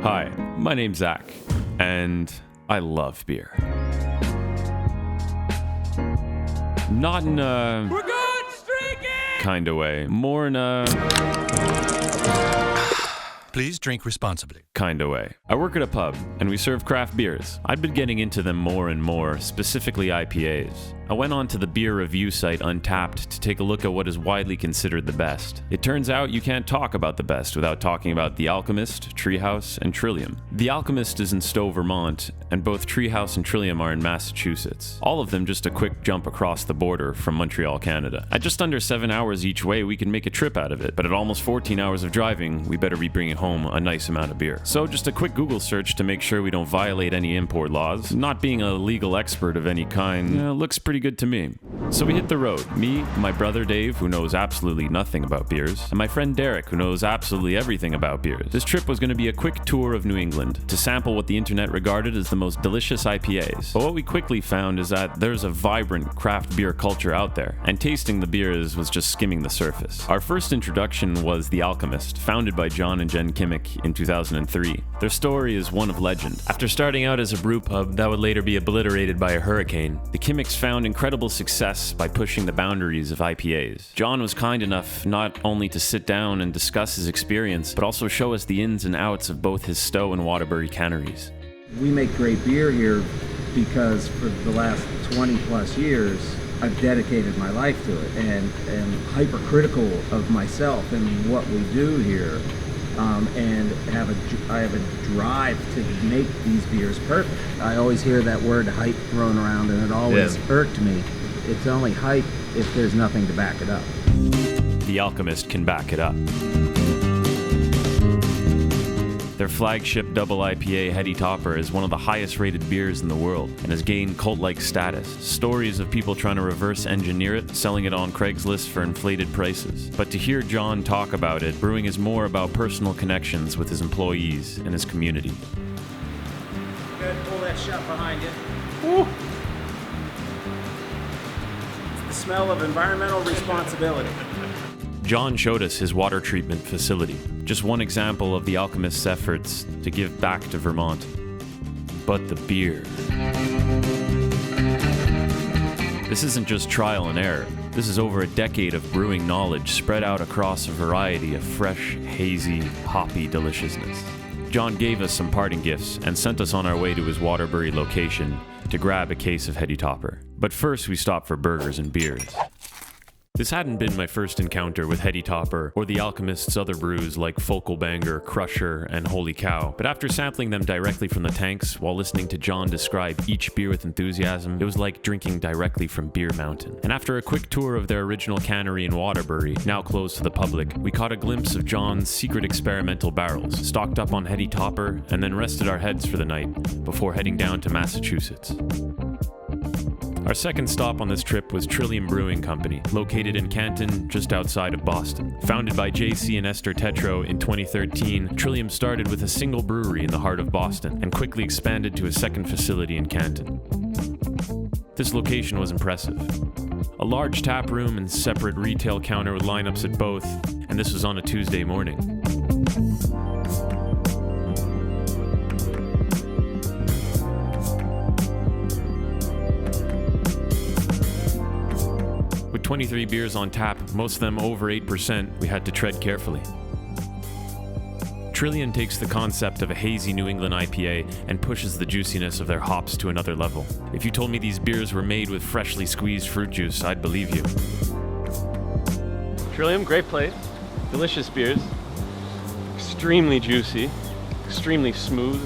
Hi, my name's Zach, and I love beer. Not in a... We're going streaking! kind of way. More in a... Please drink responsibly. kind of way. I work at a pub, and we serve craft beers. I'd been getting into them more and more, specifically IPAs. I went on to the beer review site Untapped to take a look at what is widely considered the best. It turns out you can't talk about the best without talking about the Alchemist, Treehouse, and Trillium. The Alchemist is in Stowe, Vermont, and both Treehouse and Trillium are in Massachusetts. All of them just a quick jump across the border from Montreal, Canada. At just under 7 hours each way, we can make a trip out of it, but at almost 14 hours of driving, we better be bringing home a nice amount of beer. So just a quick Google search to make sure we don't violate any import laws. Not being a legal expert of any kind, looks pretty good to me. So we hit the road. Me, my brother Dave, who knows absolutely nothing about beers, and my friend Derek, who knows absolutely everything about beers. This trip was going to be a quick tour of New England to sample what the internet regarded as the most delicious IPAs. But what we quickly found is that there's a vibrant craft beer culture out there, and tasting the beers was just skimming the surface. Our first introduction was The Alchemist, founded by John and Jen Kimmick in 2003. Their story is one of legend. After starting out as a brew pub that would later be obliterated by a hurricane, the Kimmicks found incredible success by pushing the boundaries of IPAs. John was kind enough not only to sit down and discuss his experience, but also show us the ins and outs of both his Stowe and Waterbury canneries. We make great beer here because for the last 20 plus years, I've dedicated my life to it and am hypercritical of myself and what we do here. And I have a drive to make these beers perfect. I always hear that word hype thrown around, and it always irked me. It's only hype if there's nothing to back it up. The Alchemist can back it up. Their flagship double IPA Heady Topper is one of the highest rated beers in the world and has gained cult-like status. Stories of people trying to reverse engineer it, selling it on Craigslist for inflated prices. But to hear John talk about it, brewing is more about personal connections with his employees and his community. Go ahead and pull that shut behind you. Woo. It's the smell of environmental responsibility. John showed us his water treatment facility, just one example of the Alchemist's efforts to give back to Vermont. But the beer. This isn't just trial and error. This is over a decade of brewing knowledge spread out across a variety of fresh, hazy, hoppy deliciousness. John gave us some parting gifts and sent us on our way to his Waterbury location to grab a case of Heady Topper. But first we stopped for burgers and beers. This hadn't been my first encounter with Heady Topper or the Alchemist's other brews like Fokelbanger, Crusher, and Holy Cow, but after sampling them directly from the tanks while listening to John describe each beer with enthusiasm, it was like drinking directly from Beer Mountain. And after a quick tour of their original cannery in Waterbury, now closed to the public, we caught a glimpse of John's secret experimental barrels, stocked up on Heady Topper, and then rested our heads for the night before heading down to Massachusetts. Our second stop on this trip was Trillium Brewing Company, located in Canton, just outside of Boston. Founded by JC and Esther Tetro in 2013, Trillium started with a single brewery in the heart of Boston and quickly expanded to a second facility in Canton. This location was impressive. A large tap room and separate retail counter with lineups at both, and this was on a Tuesday morning. With 23 beers on tap, most of them over 8%, we had to tread carefully. Trillium takes the concept of a hazy New England IPA and pushes the juiciness of their hops to another level. If you told me these beers were made with freshly squeezed fruit juice, I'd believe you. Trillium, great place. Delicious beers. Extremely juicy. Extremely smooth.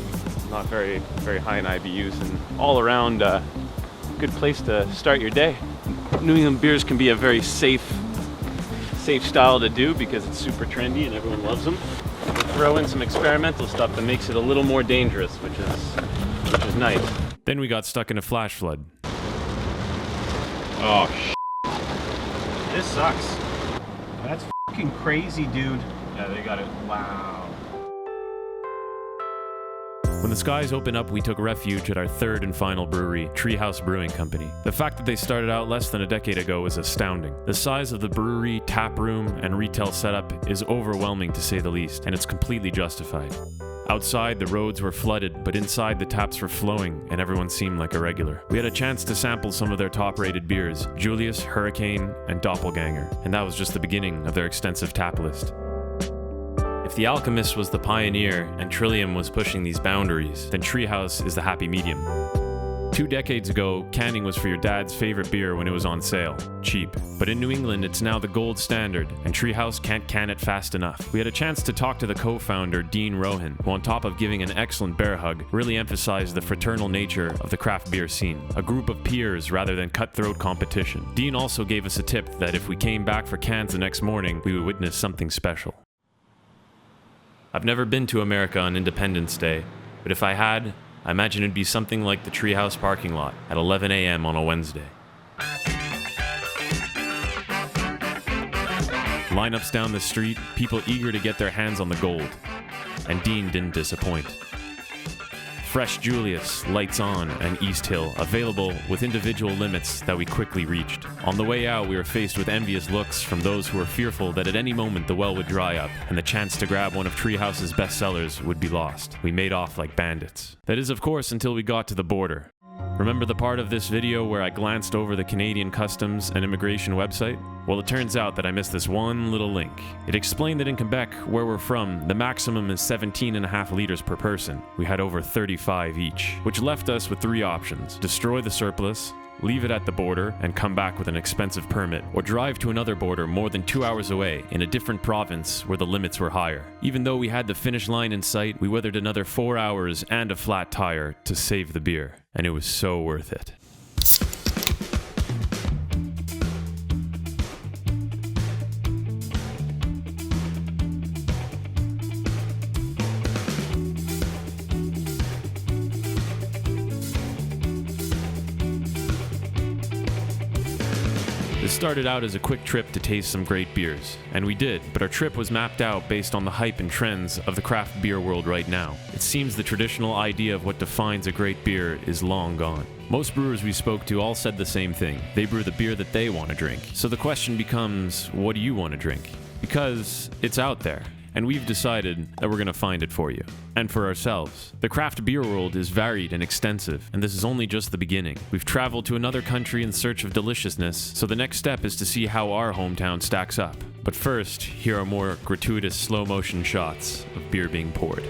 Not very high in IBUs, and all around good place to start your day. New England beers can be a very safe style to do because it's super trendy and everyone loves them. We throw in some experimental stuff that makes it a little more dangerous, which is nice. Then we got stuck in a flash flood. Oh, This sucks. That's fucking crazy, dude. yeah, they got it. Wow. When the skies opened up, we took refuge at our third and final brewery, Treehouse Brewing Company. The fact that they started out less than a decade ago was astounding. The size of the brewery, tap room, and retail setup is overwhelming to say the least, and it's completely justified. Outside, the roads were flooded, but inside the taps were flowing, and everyone seemed like a regular. We had a chance to sample some of their top-rated beers, Julius, Hurricane, and Doppelganger, and that was just the beginning of their extensive tap list. If the Alchemist was the pioneer and Trillium was pushing these boundaries, then Treehouse is the happy medium. 2 decades ago, canning was for your dad's favorite beer when it was on sale. Cheap. But in New England, it's now the gold standard, and Treehouse can't can it fast enough. We had a chance to talk to the co-founder, Dean Rohan, who on top of giving an excellent bear hug, really emphasized the fraternal nature of the craft beer scene. A group of peers rather than cutthroat competition. Dean also gave us a tip that if we came back for cans the next morning, we would witness something special. I've never been to America on Independence Day, but if I had, I imagine it'd be something like the Treehouse parking lot at 11 a.m. on a Wednesday. Lineups down the street, people eager to get their hands on the gold. And Dean didn't disappoint. Fresh Julius, Lights On, and East Hill, available with individual limits that we quickly reached. On the way out, we were faced with envious looks from those who were fearful that at any moment the well would dry up, and the chance to grab one of Treehouse's bestsellers would be lost. We made off like bandits. That is, of course, until we got to the border. Remember the part of this video where I glanced over the Canadian Customs and Immigration website? Well, it turns out that I missed this one little link. It explained that in Quebec, where we're from, the maximum is 17.5 liters per person. We had over 35 each, which left us with 3 options: destroy the surplus, leave it at the border and come back with an expensive permit, or drive to another border more than 2 hours away in a different province where the limits were higher. Even though we had the finish line in sight, we weathered another 4 hours and a flat tire to save the beer, and it was so worth it. This started out as a quick trip to taste some great beers, and we did, but our trip was mapped out based on the hype and trends of the craft beer world right now. It seems the traditional idea of what defines a great beer is long gone. Most brewers we spoke to all said the same thing. They brew the beer that they want to drink. So the question becomes, what do you want to drink? Because it's out there. And we've decided that we're going to find it for you. And for ourselves. The craft beer world is varied and extensive, and this is only just the beginning. We've traveled to another country in search of deliciousness, so the next step is to see how our hometown stacks up. But first, here are more gratuitous slow-motion shots of beer being poured.